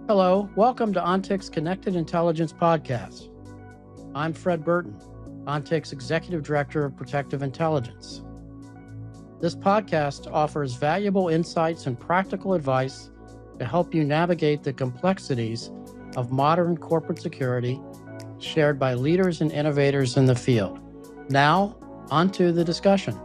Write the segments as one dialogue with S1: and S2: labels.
S1: Hello, welcome to ONTIC's Connected Intelligence Podcast. I'm Fred Burton, ONTIC's Executive Director of Protective Intelligence. This podcast offers valuable insights and practical advice to help you navigate the complexities of modern corporate security shared by leaders and innovators in the field. Now, on to the discussion.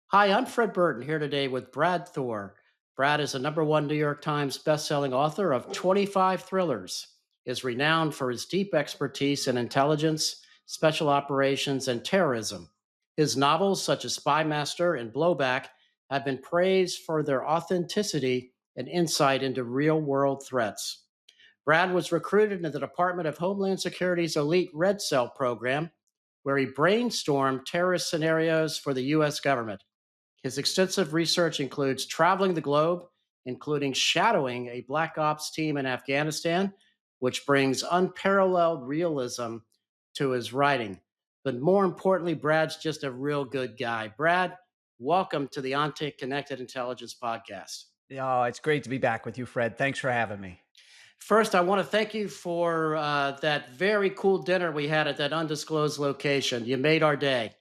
S1: Hi, I'm Fred Burton here today with Brad Thor. Brad is a #1 New York Times bestselling author of 25 thrillers, is renowned for his deep expertise in intelligence, special operations, and terrorism. His novels, such as Spy Master and Blowback, have been praised for their authenticity and insight into real world threats. Brad was recruited into the Department of Homeland Security's elite Red Cell program, where he brainstormed terrorist scenarios for the U.S. government. His extensive research includes traveling the globe, including shadowing a Black Ops team in Afghanistan, which brings unparalleled realism to his writing. But more importantly, Brad's just a real good guy. Brad, welcome to the ONTIC Connected Intelligence Podcast.
S2: Oh, it's great to be back with you, Fred. Thanks for having me.
S1: First, I want to thank you for that very cool dinner we had at that undisclosed location. You made our day.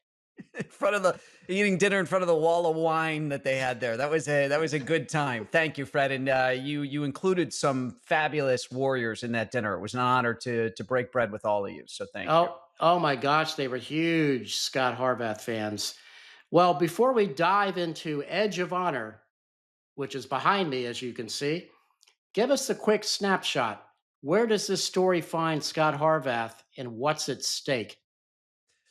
S2: In front of the Eating dinner in front of the wall of wine that they had there. That was a good time. Thank you, Fred. And you included some fabulous warriors in that dinner. It was an honor to break bread with all of you. So thank you.
S1: Oh my gosh, they were huge Scott Harvath fans. Well, before we dive into Edge of Honor, which is behind me, as you can see, give us a quick snapshot. Where does this story find Scott Harvath and what's at stake?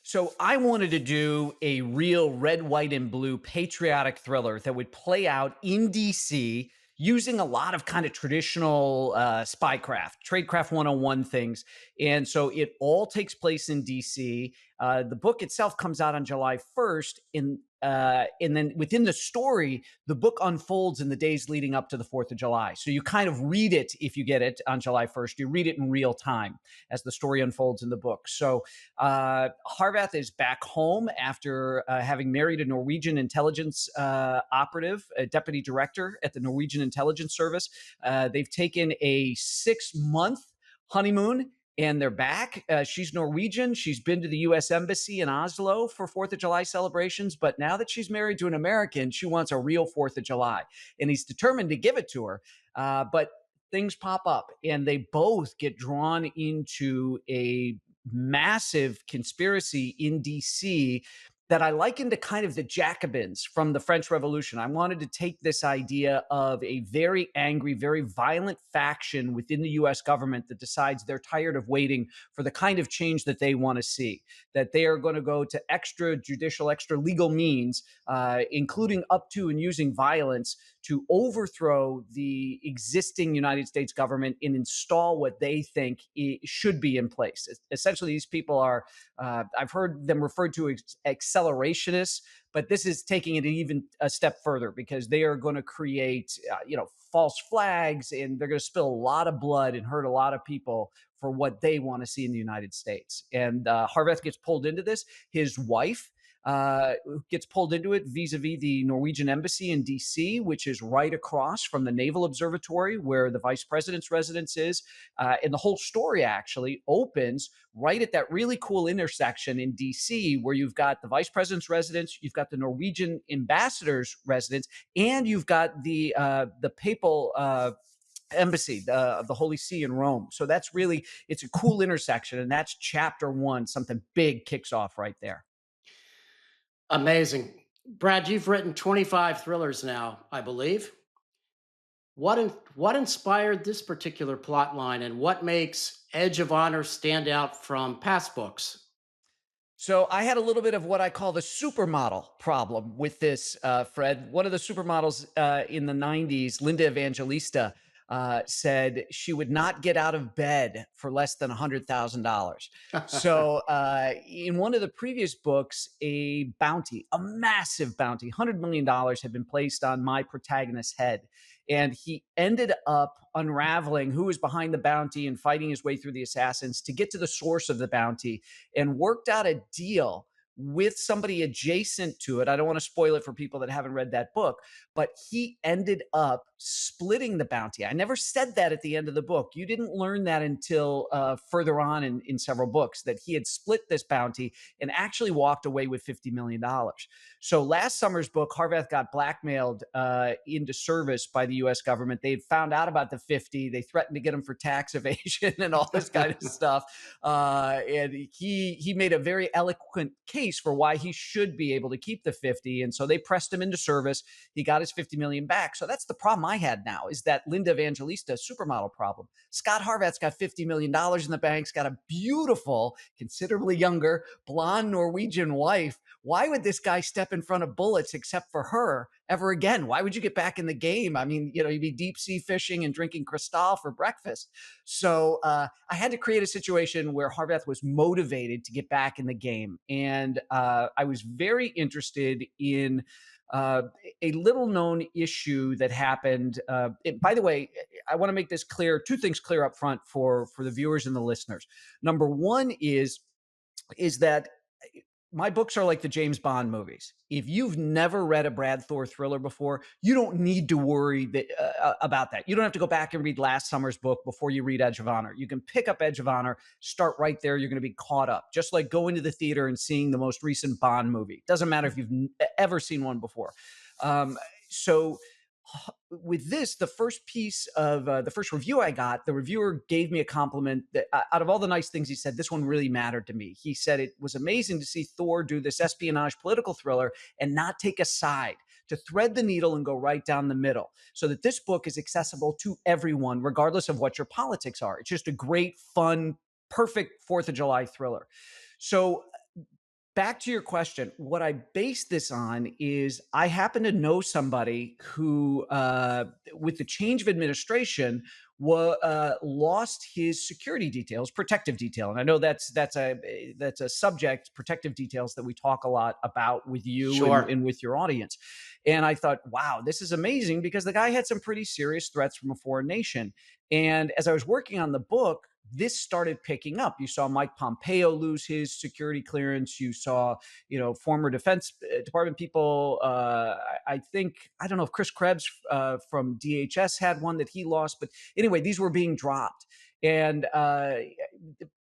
S2: So I wanted to do a real red, white, and blue patriotic thriller that would play out in DC using a lot of kind of traditional spycraft, tradecraft 101 things. And so it all takes place in DC. The book itself comes out on July 1st. And then within the story, the book unfolds in the days leading up to the 4th of July. So you kind of read it if you get it on July 1st. You read it in real time as the story unfolds in the book. So Harvath is back home after having married a Norwegian intelligence operative, a deputy director at the Norwegian Intelligence Service. They've taken a 6-month honeymoon and they're back. She's Norwegian. She's been to the U.S. Embassy in Oslo for 4th of July celebrations. But now that she's married to an American, she wants a real 4th of July. And he's determined to give it to her. But things pop up and they both get drawn into a massive conspiracy in DC that I liken to kind of the Jacobins from the French Revolution. I wanted to take this idea of a very angry, very violent faction within the US government that decides they're tired of waiting for the kind of change that they want to see, that they are going to go to extrajudicial, extra legal means, including up to and using violence to overthrow the existing United States government and install what they think should be in place. Essentially, these people are, I've heard them referred to as accelerationists, but this is taking it even a step further because they are going to create, false flags, and they're going to spill a lot of blood and hurt a lot of people for what they want to see in the United States. And Harvath gets pulled into this. His wife gets pulled into it vis-a-vis the Norwegian embassy in DC, which is right across from the Naval Observatory where the vice president's residence is. And the whole story actually opens right at that really cool intersection in DC where you've got the vice president's residence, you've got the Norwegian ambassador's residence, and you've got the papal embassy of the Holy See in Rome. So it's a cool intersection. And that's chapter 1. Something big kicks off right there.
S1: Amazing. Brad, you've written 25 thrillers now, I believe. What inspired this particular plot line and what makes Edge of Honor stand out from past books?
S2: So I had a little bit of what I call the supermodel problem with this, Fred. One of the supermodels in the 90s, Linda Evangelista, said she would not get out of bed for less than $100,000. So in one of the previous books, a massive bounty, $100 million had been placed on my protagonist's head. And he ended up unraveling who was behind the bounty and fighting his way through the assassins to get to the source of the bounty and worked out a deal with somebody adjacent to it. I don't want to spoil it for people that haven't read that book, but he ended up splitting the bounty. I never said that at the end of the book. You didn't learn that until further on in several books, that he had split this bounty and actually walked away with $50 million. So last summer's book, Harvath got blackmailed into service by the U.S. government. They found out about the 50. They threatened to get him for tax evasion and all this kind of stuff. And he made a very eloquent case for why he should be able to keep the 50. And so they pressed him into service. He got his 50 million back. So that's the problem I had now, is that Linda Evangelista supermodel problem. Scott Harvath's got $50 million in the bank. He's got a beautiful, considerably younger, blonde Norwegian wife. Why would this guy step in front of bullets except for her ever again? Why would you get back in the game? I mean, you'd be deep sea fishing and drinking Cristal for breakfast. So I had to create a situation where Harvath was motivated to get back in the game. And I was very interested in a little known issue that happened. By the way, I want to make this clear, two things clear up front for the viewers and the listeners. Number one is that my books are like the James Bond movies. If you've never read a Brad Thor thriller before, you don't need to worry about that. You don't have to go back and read last summer's book before you read Edge of Honor. You can pick up Edge of Honor, start right there. You're going to be caught up, just like going to the theater and seeing the most recent Bond movie. Doesn't matter if you've ever seen one before. So with this, the first piece of the first review I got, the reviewer gave me a compliment that out of all the nice things he said, this one really mattered to me. He said it was amazing to see Thor do this espionage political thriller and not take a side, to thread the needle and go right down the middle, so that this book is accessible to everyone, regardless of what your politics are. It's just a great, fun, perfect 4th of July thriller. So back to your question, what I base this on is I happen to know somebody who, with the change of administration, lost his security details, protective detail. And I know that's a subject, protective details, that we talk a lot about with you
S1: Sure.
S2: and with your audience. And I thought, wow, this is amazing, because the guy had some pretty serious threats from a foreign nation. And as I was working on the book, this started picking up. You saw Mike Pompeo lose his security clearance. You saw, former Defense Department people. I think, I don't know if Chris Krebs from DHS had one that he lost, but anyway, these were being dropped. And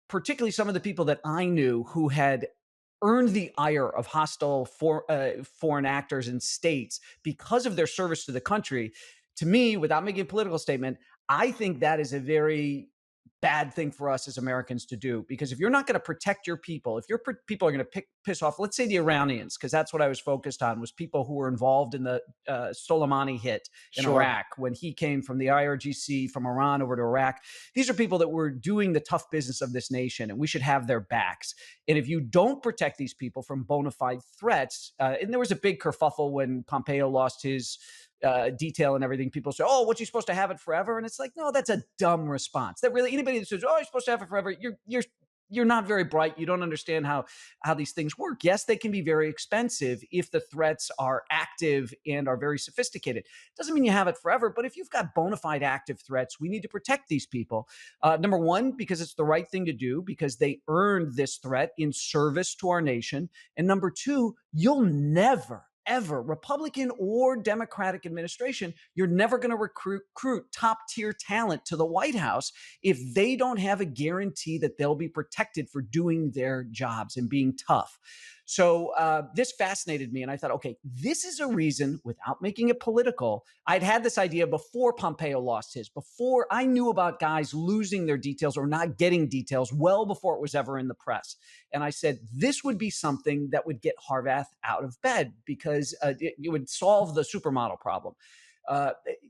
S2: particularly some of the people that I knew who had earned the ire of hostile foreign actors and states because of their service to the country. To me, without making a political statement, I think that is a very bad thing for us as Americans to do, because if you're not going to protect your people, if your people are going to piss off, let's say the Iranians, because that's what I was focused on, was people who were involved in the Soleimani hit in
S1: Sure.
S2: Iraq when he came from the IRGC from Iran over to Iraq. These are people that were doing the tough business of this nation, and we should have their backs. And if you don't protect these people from bona fide threats, and there was a big kerfuffle when Pompeo lost his detail and everything. People say, "Oh, what, you supposed to have it forever?" And it's like, no, that's a dumb response. That really, anybody that says, "Oh, you're supposed to have it forever," you're not very bright. You don't understand how these things work. Yes, they can be very expensive if the threats are active and are very sophisticated. Doesn't mean you have it forever. But if you've got bona fide active threats, we need to protect these people. Number one, because it's the right thing to do, because they earned this threat in service to our nation. And number two, you'll never, ever, Republican or Democratic administration, you're never going to recruit top tier talent to the White House if they don't have a guarantee that they'll be protected for doing their jobs and being tough. So this fascinated me. And I thought, okay, this is a reason, without making it political. I'd had this idea before Pompeo lost his, before I knew about guys losing their details or not getting details, well before it was ever in the press. And I said, this would be something that would get Harvath out of bed, because it would solve the supermodel problem.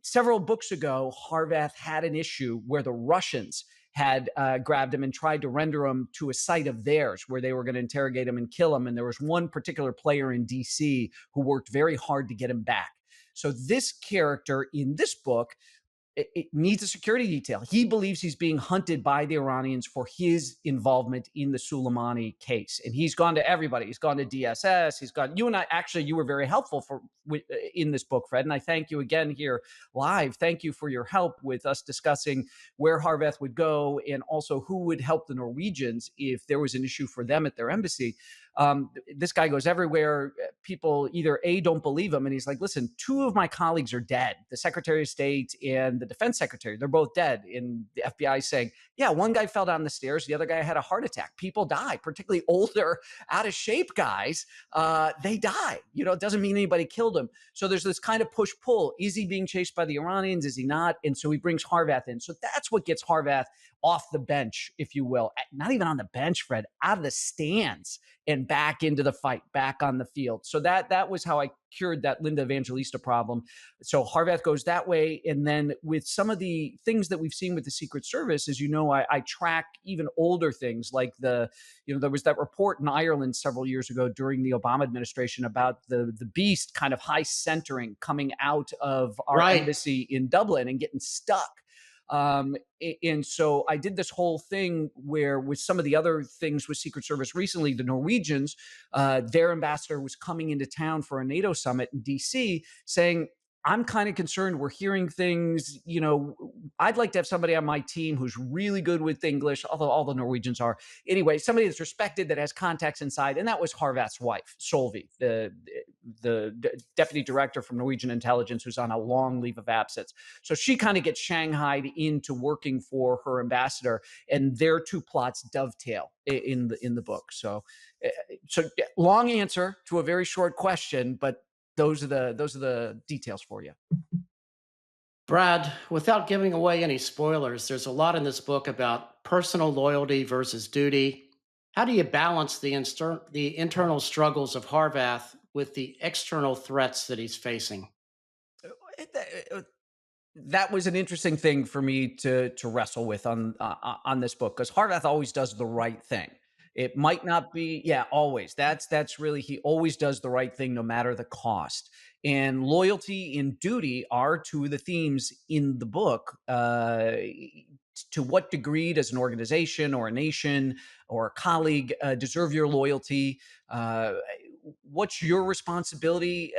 S2: Several books ago, Harvath had an issue where the Russians had grabbed him and tried to render him to a site of theirs where they were going to interrogate him and kill him. And there was one particular player in DC who worked very hard to get him back. So this character in this book, it needs a security detail. He believes he's being hunted by the Iranians for his involvement in the Soleimani case. And he's gone to everybody. He's gone to DSS. He's gone, you and I, actually, you were very helpful in this book, Fred. And I thank you again here live. Thank you for your help with us discussing where Harvath would go, and also who would help the Norwegians if there was an issue for them at their embassy. This guy goes everywhere. People either A, don't believe him, and he's like, listen, two of my colleagues are dead, the Secretary of State and the Defense Secretary. They're both dead. And the FBI is saying, yeah, one guy fell down the stairs, the other guy had a heart attack. People die, particularly older, out of shape guys. They die. It doesn't mean anybody killed him. So there's this kind of push pull. Is he being chased by the Iranians? Is he not? And so he brings Harvath in. So that's what gets Harvath off the bench, if you will. Not even on the bench, Fred, out of the stands and back into the fight, back on the field. So that was how I cured that Linda Evangelista problem. So Harvath goes that way. And then with some of the things that we've seen with the Secret Service, as you know, I track even older things like there was that report in Ireland several years ago during the Obama administration about the beast kind of high centering coming out of our
S1: Right.
S2: embassy in Dublin and getting stuck. And so I did this whole thing where with some of the other things with Secret Service recently, the Norwegians, their ambassador was coming into town for a NATO summit in DC saying, I'm kind of concerned. We're hearing things, I'd like to have somebody on my team who's really good with English, although all the Norwegians are. Anyway, somebody that's respected, that has contacts inside. And that was Harvath's wife, Solvi, the deputy director from Norwegian intelligence, who's on a long leave of absence. So she kind of gets shanghaied into working for her ambassador, and their two plots dovetail in the book. So long answer to a very short question, but those are the details for you.
S1: Brad, without giving away any spoilers, there's a lot in this book about personal loyalty versus duty. How do you balance the internal struggles of Harvath with the external threats that he's facing?
S2: That was an interesting thing for me to wrestle with on this book, because Harvath always does the right thing. It might not be, yeah, always. That's really, he always does the right thing no matter the cost. And loyalty and duty are two of the themes in the book. To what degree does an organization or a nation or a colleague deserve your loyalty? What's your responsibility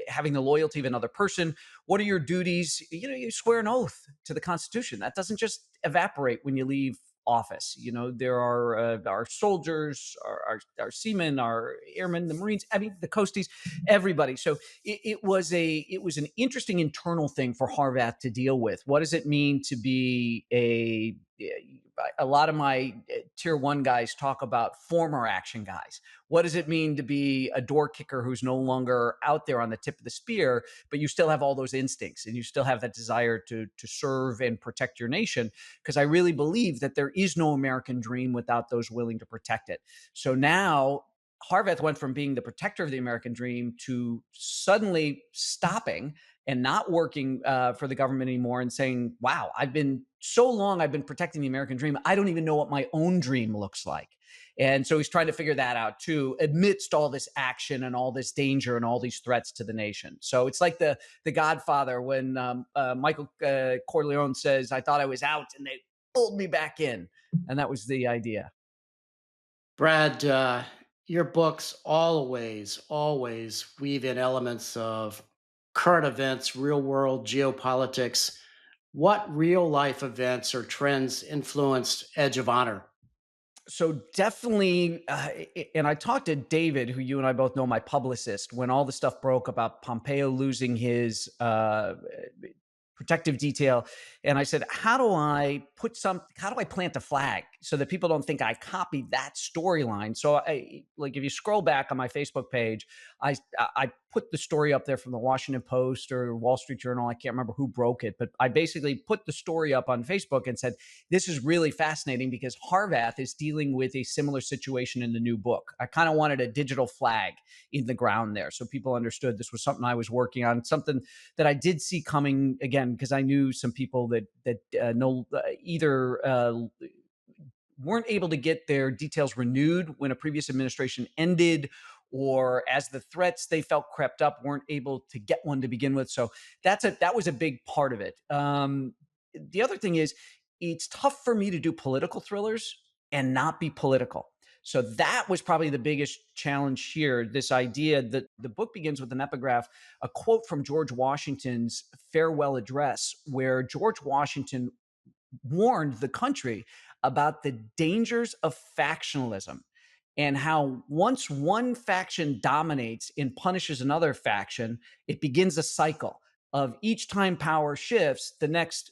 S2: having the loyalty of another person? What are your duties? You swear an oath to the Constitution. That doesn't just evaporate when you leave office. There are our soldiers, our seamen, our airmen, the Marines, I mean, the coasties, everybody. So it was an interesting internal thing for Harvath to deal with. What does it mean to be a lot of my tier one guys talk about former action guys. What does it mean to be a door kicker who's no longer out there on the tip of the spear, but you still have all those instincts and you still have that desire to serve and protect your nation? Because I really believe that there is no American dream without those willing to protect it. So now Harvath went from being the protector of the American dream to suddenly stopping and not working for the government anymore and saying, wow, I've been protecting the American dream. I don't even know what my own dream looks like. And so he's trying to figure that out too, amidst all this action and all this danger and all these threats to the nation. So it's like the Godfather when Michael Corleone says, I thought I was out and they pulled me back in. And that was the idea.
S1: Brad, your books always weave in elements of current events, real world geopolitics. What real life events or trends influenced Edge of Honor?
S2: So definitely, and I talked to David, who you and I both know, my publicist, when all the stuff broke about Pompeo losing his protective detail. And I said, how do I plant a flag so that people don't think I copied that storyline? So like if you scroll back on my Facebook page, I put the story up there from the Washington Post or Wall Street Journal. I can't remember who broke it, but I basically put the story up on Facebook and said, this is really fascinating because Harvath is dealing with a similar situation in the new book. I kind of wanted a digital flag in the ground there so people understood this was something I was working on, something that I did see coming, again, because I knew some people that either weren't able to get their details renewed when a previous administration ended, or as the threats they felt crept up, weren't able to get one to begin with. So that was a big part of it. The other thing is, it's tough for me to do political thrillers and not be political. So that was probably the biggest challenge here. This idea that the book begins with an epigraph, a quote from George Washington's farewell address, where George Washington warned the country about the dangers of factionalism. and how once one faction dominates and punishes another faction, it begins a cycle of each time power shifts, the next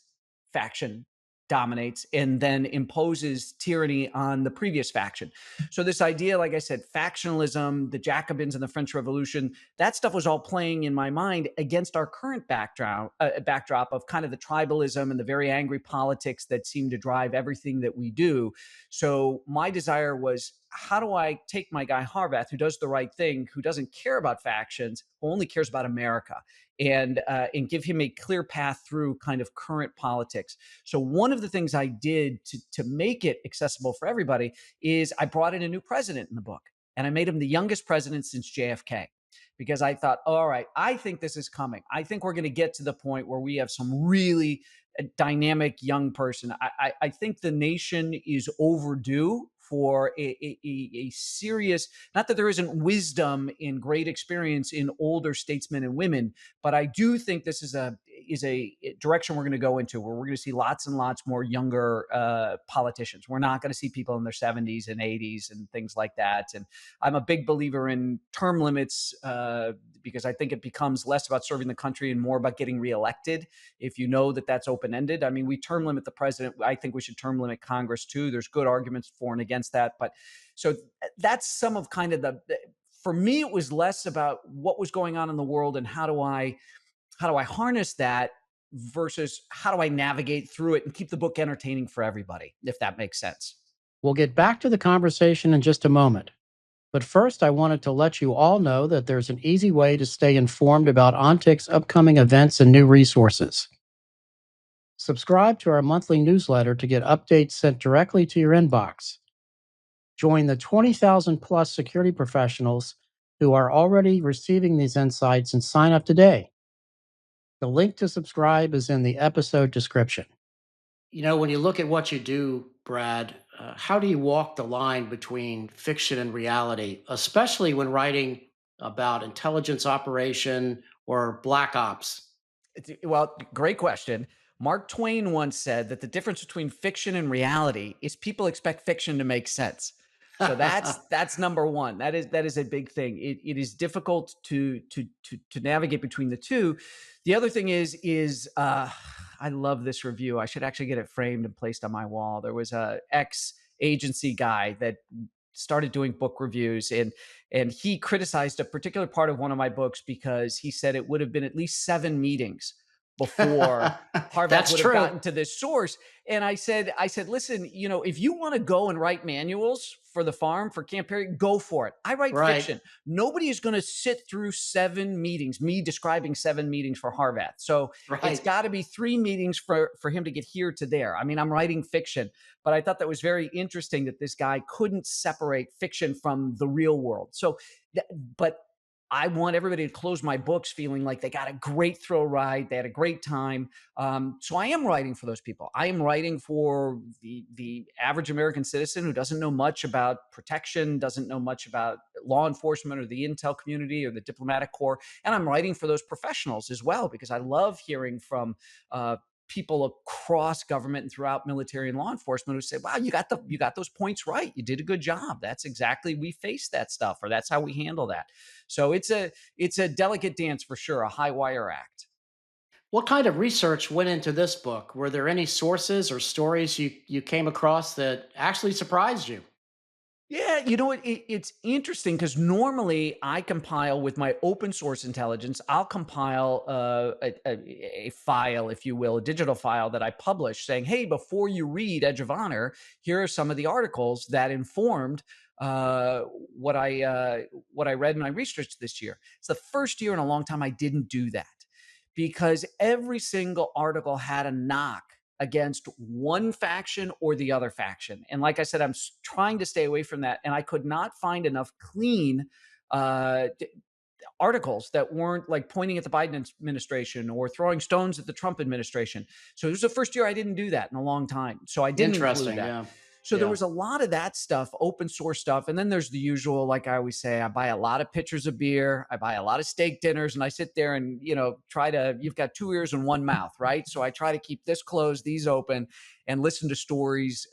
S2: faction dominates and then imposes tyranny on the previous faction. So this idea, like I said, factionalism, the Jacobins and the French Revolution, that stuff was all playing in my mind against our current backdrop of kind of the tribalism and the very angry politics that seem to drive everything that we do. So my desire was, how do I take my guy Harvath, who does the right thing, who doesn't care about factions, who only cares about America, and give him a clear path through kind of current politics. So one of the things I did to make it accessible for everybody is I brought in a new president in the book, and I made him the youngest president since JFK. Because I thought, all right, I think this is coming. I think we're going to get to the point where we have some really dynamic young person. I think the nation is overdue for a serious, not that there isn't wisdom and great experience in older statesmen and women, but I do think this is a direction we're going to go into, where we're going to see lots and lots more younger politicians. We're not going to see people in their 70s and 80s and things like that. And I'm a big believer in term limits, because I think it becomes less about serving the country and more about getting reelected. If you know that that's open ended, I mean, we term limit the president. I think we should term limit Congress too. There's good arguments for and against that. But so that's some of kind of for me, it was less about what was going on in the world and how do I harness that versus how do I navigate through it and keep the book entertaining for everybody, if that makes sense.
S1: We'll get back to the conversation in just a moment. But first, I wanted to let you all know that there's an easy way to stay informed about ONTIC's upcoming events and new resources. Subscribe to our monthly newsletter to get updates sent directly to your inbox. Join the 20,000 plus security professionals who are already receiving these insights and sign up today. The link to subscribe is in the episode description. When you look at what you do, Brad, how do you walk the line between fiction and reality, especially when writing about intelligence operation or black ops?
S2: Well, great question. Mark Twain once said that the difference between fiction and reality is people expect fiction to make sense. So that's number one. That is a big thing. It is difficult to navigate between the two. The other thing is I love this review. I should actually get it framed and placed on my wall. There was a ex agency guy that started doing book reviews, and he criticized a particular part of one of my books because he said it would have been at least 7 meetings before Harvath
S1: That's
S2: would have
S1: true.
S2: gotten to this source. And I said, listen, if you want to go and write manuals for the farm for Camp Perry, go for it. I write
S1: Right,
S2: fiction. Nobody is going to sit through 7 meetings, me describing 7 meetings for Harvath. So it's
S1: right.
S2: got to be 3 meetings for him to get here to there. I mean, I'm writing fiction, but I thought that was very interesting that this guy couldn't separate fiction from the real world. So, but I want everybody to close my books feeling like they got a great thrill ride, they had a great time. So I am writing for those people. I am writing for the average American citizen who doesn't know much about protection, doesn't know much about law enforcement or the intel community or the diplomatic corps, and I'm writing for those professionals as well because I love hearing from people across government and throughout military and law enforcement who say, "Wow, you got those points right. You did a good job. That's exactly we face that stuff, or that's how we handle that." So it's a delicate dance for sure, a high wire act.
S1: What kind of research went into this book? Were there any sources or stories you came across that actually surprised you?
S2: Yeah, it's interesting because normally I compile with my open source intelligence. I'll compile a file, if you will, a digital file that I publish saying, hey, before you read Edge of Honor, here are some of the articles that informed uh, what I read and I researched this year. It's the first year in a long time I didn't do that because every single article had a knock against one faction or the other faction. And like I said, I'm trying to stay away from that. And I could not find enough clean articles that weren't like pointing at the Biden administration or throwing stones at the Trump administration. So it was the first year I didn't do that in a long time. So I didn't include
S1: Interesting.
S2: that.
S1: Yeah.
S2: So there
S1: Yeah.
S2: was a lot of that stuff, open source stuff. And then there's the usual, like I always say, I buy a lot of pitchers of beer, I buy a lot of steak dinners, and I sit there and, you've got 2 ears and one mouth, right? So I try to keep this closed, these open, and listen to stories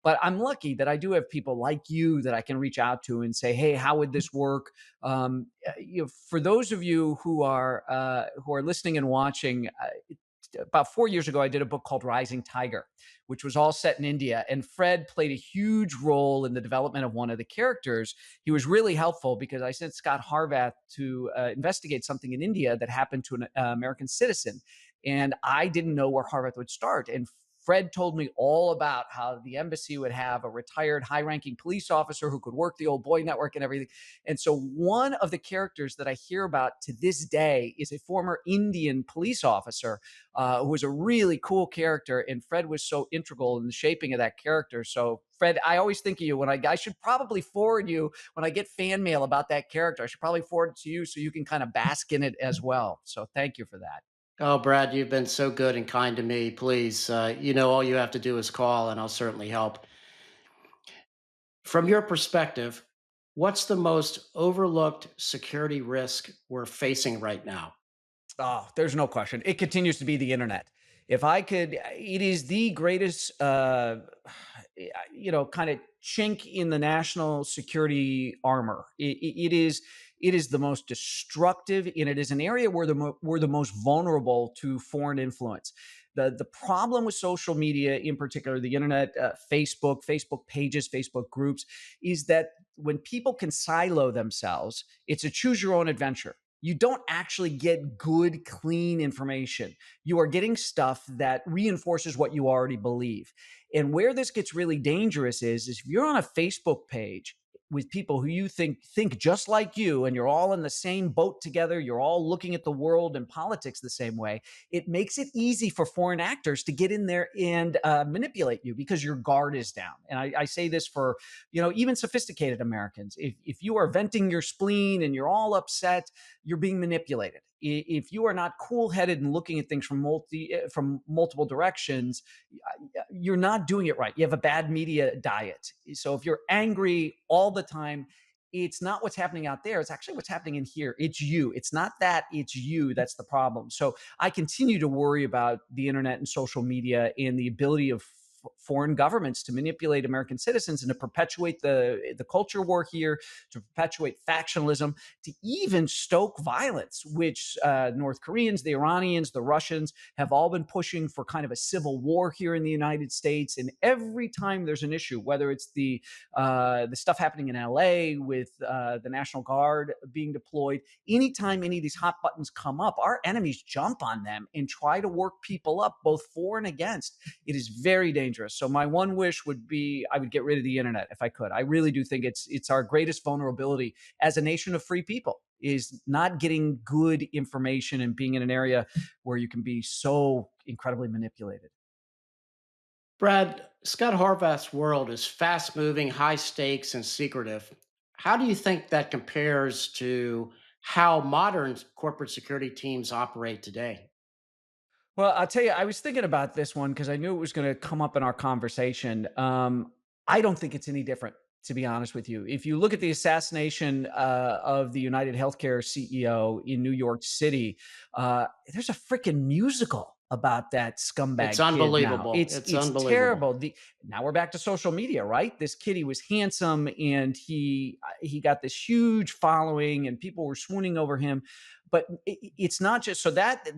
S2: But I'm lucky that I do have people like you that I can reach out to and say, "Hey, how would this work?" For those of you who are listening and watching, about 4 years ago, I did a book called Rising Tiger, which was all set in India. And Fred played a huge role in the development of one of the characters. He was really helpful because I sent Scott Harvath to investigate something in India that happened to an American citizen. And I didn't know where Harvath would start. And Fred told me all about how the embassy would have a retired high ranking police officer who could work the old boy network and everything. And so, one of the characters that I hear about to this day is a former Indian police officer who was a really cool character. And Fred was so integral in the shaping of that character. So, Fred, I always think of you when I should probably forward you when I get fan mail about that character. I should probably forward it to you so you can kind of bask in it as well. So, thank you for that.
S1: Oh, Brad, you've been so good and kind to me. Please, all you have to do is call, and I'll certainly help. From your perspective, what's the most overlooked security risk we're facing right now?
S2: Oh, there's no question. It continues to be the internet. If I could, it is the greatest, kind of chink in the national security armor. It is the most destructive, and it is an area where we're the most vulnerable to foreign influence. The problem with social media, in particular, the internet, Facebook pages, Facebook groups, is that when people can silo themselves, it's a choose your own adventure. You don't actually get good, clean information. You are getting stuff that reinforces what you already believe. And where this gets really dangerous is if you're on a Facebook page with people who you think just like you, and you're all in the same boat together, you're all looking at the world and politics the same way, it makes it easy for foreign actors to get in there and manipulate you because your guard is down. And I say this for even sophisticated Americans. If you are venting your spleen and you're all upset, you're being manipulated. If you are not cool-headed and looking at things from multiple directions, you're not doing it right. You have a bad media diet. So if you're angry all the time, it's not what's happening out there. It's actually what's happening in here. It's you. It's not that, it's you that's the problem. So I continue to worry about the internet and social media and the ability of foreign governments to manipulate American citizens and to perpetuate the culture war here, to perpetuate factionalism, to even stoke violence, which North Koreans, the Iranians, the Russians have all been pushing for kind of a civil war here in the United States. And every time there's an issue, whether it's the stuff happening in LA with the National Guard being deployed, anytime any of these hot buttons come up, our enemies jump on them and try to work people up, both for and against. It is very dangerous. So my one wish would be I would get rid of the internet if I could. I really do think it's our greatest vulnerability as a nation of free people is not getting good information and being in an area where you can be so incredibly manipulated.
S1: Brad, Scott Harvath's world is fast moving, high stakes, and secretive. How do you think that compares to how modern corporate security teams operate today?
S2: Well, I'll tell you, I was thinking about this one because I knew it was going to come up in our conversation. I don't think it's any different, to be honest with you. If you look at the assassination of the United Healthcare CEO in New York City, there's a freaking musical about that
S1: It's
S2: scumbag kid now.
S1: unbelievable. It's
S2: It's
S1: unbelievable.
S2: terrible. Now we're back to social media, right? This kid, he was handsome and he got this huge following and people were swooning over him. But it's not just so that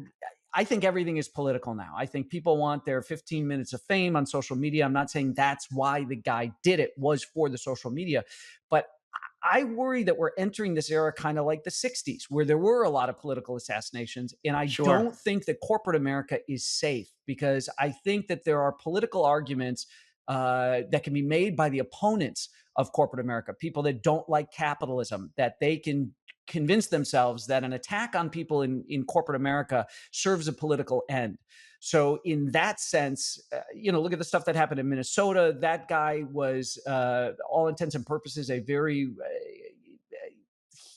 S2: I think everything is political now. I think people want their 15 minutes of fame on social media. I'm not saying that's why the guy did it, was for the social media. But I worry that we're entering this era kind of like the 60s, where there were a lot of political assassinations. And I
S1: Sure.
S2: don't think that corporate America is safe because I think that there are political arguments that can be made by the opponents of corporate America, people that don't like capitalism, that they can convince themselves that an attack on people in corporate America serves a political end. So, in that sense, look at the stuff that happened in Minnesota. That guy was, all intents and purposes, a very,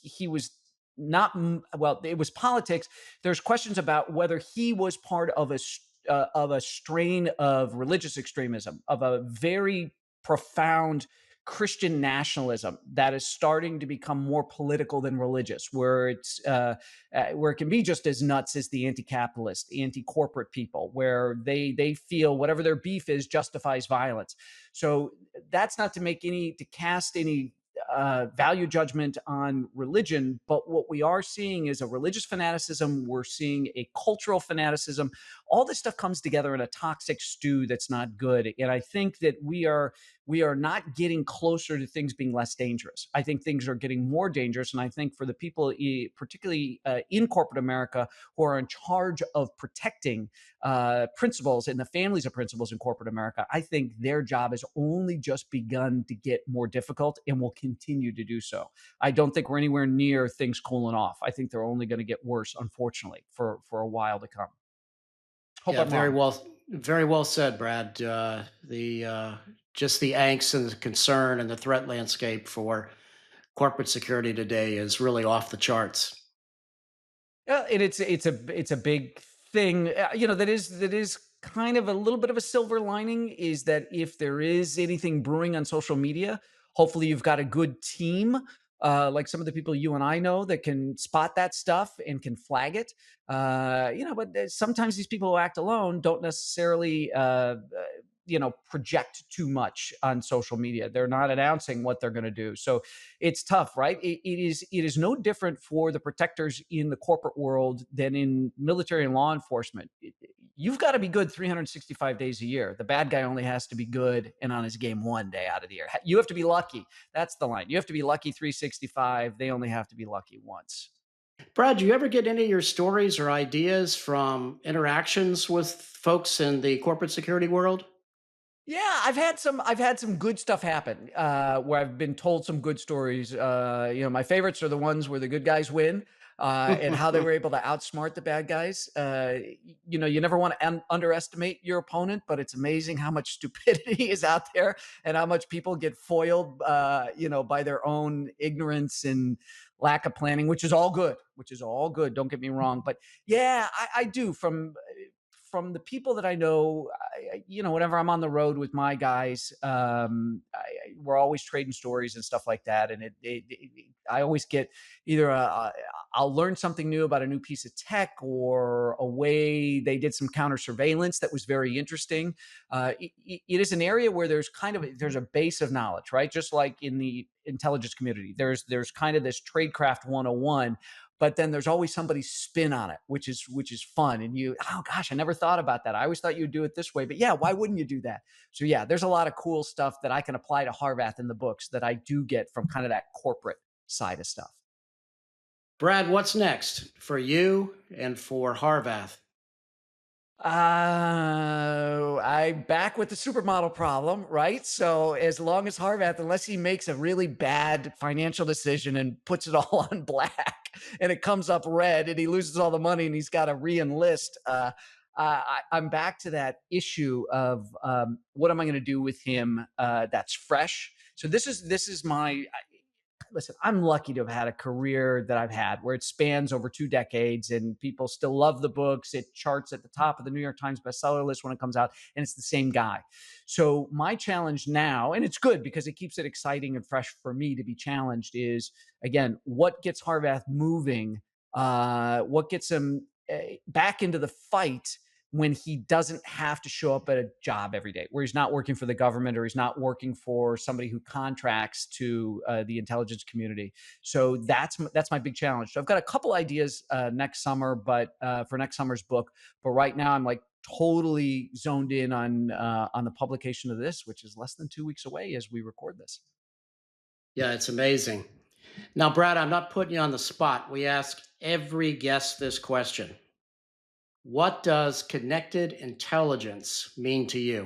S2: he was not, well, it was politics. There's questions about whether he was part of a strain of religious extremism, of a very profound Christian nationalism that is starting to become more political than religious, where it can be just as nuts as the anti-capitalist, anti-corporate people, where they feel whatever their beef is justifies violence. So that's not to make any to cast any value judgment on religion, but what we are seeing is a religious fanaticism. We're seeing a cultural fanaticism. All this stuff comes together in a toxic stew that's not good. And I think that we are not getting closer to things being less dangerous. I think things are getting more dangerous, and I think for the people, particularly in corporate America, who are in charge of protecting principles and the families of principles in corporate America, I think their job has only just begun to get more difficult and will continue to do so. I don't think we're anywhere near things cooling off. I think they're only going to get worse, unfortunately, for a while to come. Hope
S1: Yeah,
S2: I'm wrong.
S1: very well said, Brad. The Just the angst and the concern and the threat landscape for corporate security today is really off the charts.
S2: Yeah, and it's a big thing. That is kind of a little bit of a silver lining is that if there is anything brewing on social media, hopefully you've got a good team. Like some of the people you and I know that can spot that stuff and can flag it. But sometimes these people who act alone don't necessarily, project too much on social media. They're not announcing what they're going to do. So it's tough, right? It is no different for the protectors in the corporate world than in military and law enforcement. You've got to be good 365 days a year. The bad guy only has to be good and on his game one day out of the year. You have to be lucky. That's the line. You have to be lucky 365. They only have to be lucky once.
S1: Brad, do you ever get any of your stories or ideas from interactions with folks in the corporate security world?
S2: Yeah, I've had some good stuff happen, where I've been told some good stories. My favorites are the ones where the good guys win, and how they were able to outsmart the bad guys. You never want to underestimate your opponent, but it's amazing how much stupidity is out there and how much people get foiled, by their own ignorance and lack of planning, which is all good. Which is all good. Don't get me wrong, but yeah, I do from the people that I know. Whenever I'm on the road with my guys, we're always trading stories and stuff like that. And I always get either I'll learn something new about a new piece of tech or a way they did some counter surveillance that was very interesting. It is an area where there's a base of knowledge, right? Just like in the intelligence community, there's kind of this tradecraft 101, but then there's always somebody's spin on it, which is fun. And oh gosh, I never thought about that. I always thought you'd do it this way, but yeah, why wouldn't you do that? So yeah, there's a lot of cool stuff that I can apply to Harvath in the books that I do get from kind of that corporate side of stuff.
S1: Brad, what's next for you and for Harvath?
S2: I'm back with the supermodel problem, right? So as long as Harvath, unless he makes a really bad financial decision and puts it all on black and it comes up red and he loses all the money and he's got to re-enlist, I'm back to that issue of what am I going to do with him that's fresh. So this is my listen, I'm lucky to have had a career that I've had where it spans over 2 decades and people still love the books. It charts at the top of the New York Times bestseller list when it comes out, and it's the same guy. So, my challenge now, and it's good because it keeps it exciting and fresh for me to be challenged, is again, what gets Harvath moving? What gets him back into the fight when he doesn't have to show up at a job every day, where he's not working for the government or he's not working for somebody who contracts to the intelligence community. So that's my big challenge. So I've got a couple ideas next summer, but for next summer's book. But right now I'm like totally zoned in on the publication of this, which is less than 2 weeks away as we record this.
S1: Yeah, it's amazing. Now, Brad, I'm not putting you on the spot. We ask every guest this question. What does connected intelligence mean to you?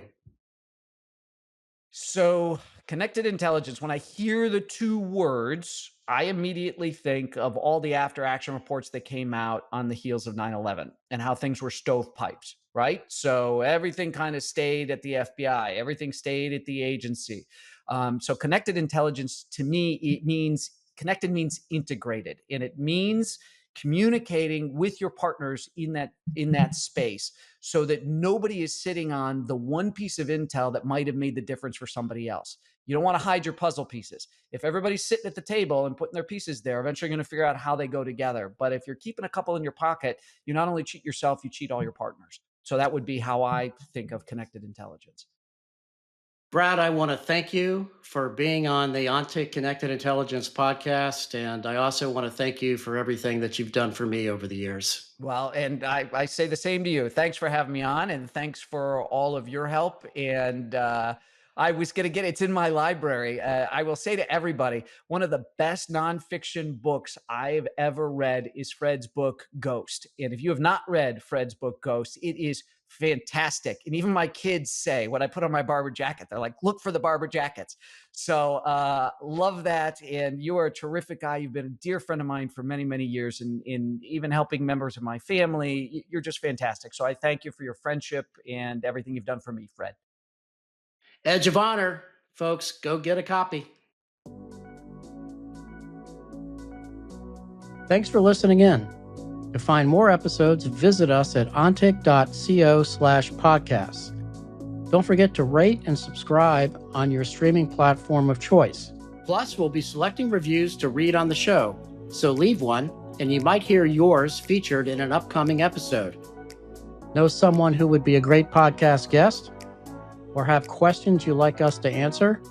S2: So, connected intelligence, when I hear the two words, I immediately think of all the after action reports that came out on the heels of 9/11 and how things were stovepiped, right? So, everything kind of stayed at the FBI, everything stayed at the agency. So, connected intelligence to me, it means connected means integrated, and it means communicating with your partners in that space, so that nobody is sitting on the one piece of intel that might have made the difference for somebody else. You don't want to hide your puzzle pieces. If everybody's sitting at the table and putting their pieces there, eventually you're going to figure out how they go together. But if you're keeping a couple in your pocket, you not only cheat yourself, you cheat all your partners. So that would be how I think of connected intelligence.
S1: Brad, I want to thank you for being on the OnTIC Connected Intelligence podcast. And I also want to thank you for everything that you've done for me over the years.
S2: Well, and I say the same to you. Thanks for having me on, and thanks for all of your help. And I was going to get it's in my library. I will say to everybody, one of the best nonfiction books I've ever read is Fred's book, Ghost. And if you have not read Fred's book, Ghost, it is fantastic. And even my kids say, when I put on my Barber jacket, they're like, look for the Barber jackets. So love that. And you are a terrific guy. You've been a dear friend of mine for many, many years, and in even helping members of my family. You're just fantastic. So I thank you for your friendship and everything you've done for me, Fred.
S1: Edge of Honor, folks, go get a copy. Thanks for listening in. To find more episodes, visit us at ontic.co/podcasts. Don't forget to rate and subscribe on your streaming platform of choice. Plus, we'll be selecting reviews to read on the show, so leave one, and you might hear yours featured in an upcoming episode. Know someone who would be a great podcast guest? Or have questions you'd like us to answer?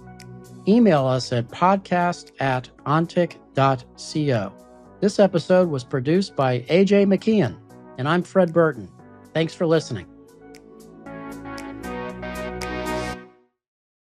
S1: Email us at podcast@ontic.co. This episode was produced by AJ McKeon, and I'm Fred Burton. Thanks for listening.